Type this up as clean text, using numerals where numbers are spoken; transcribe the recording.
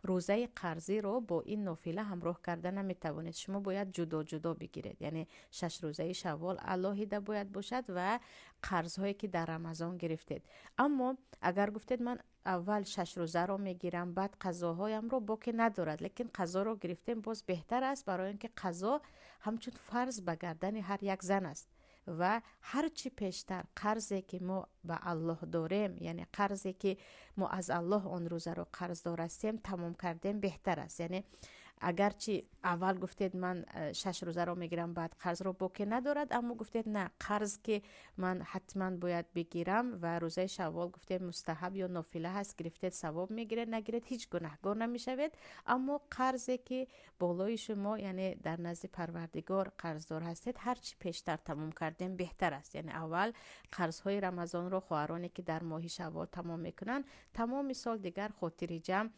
روزه قرضی رو با این نافله همراه کرده نمیتوانید. شما باید جدا جدا بگیرید، یعنی 6 روزه شوال علاهیده باید باشد و قرض هایی که در رمضان گرفتید. اما اگر گفتید من اول 6 روزه رو میگیرم بعد قضاهایم رو باقی ندارد، لیکن قضا رو گرفتیم، باز بهتر است، برای اینکه قضا همچون فرض به گردن هر یک زن است و هر چی پیشتر قرضی که ما به الله داریم، یعنی قرضی که ما از الله اون روزه رو قرض دارستیم تمام کردیم بهتر است. یعنی اگرچه اول گفتید من 6 روزه رو میگیرم بعد قرض رو باقی ندارد، اما گفتید نه، قرض که من حتما باید بگیرم و روزه شوال گفتید مستحب یا نافله هست، گرفتید ثواب میگیرید، نگیرید هیچ گناهگار نمیشوید. اما قرضی که بالای شما، یعنی در نزد پروردگار قرضدار هستید، هر چی پیشتر تمام کردیم بهتر است. یعنی اول قرض های رمضان رو خواهرانی که در ماه شوال تمام میکنن، تمام سال دیگر خاطر جمع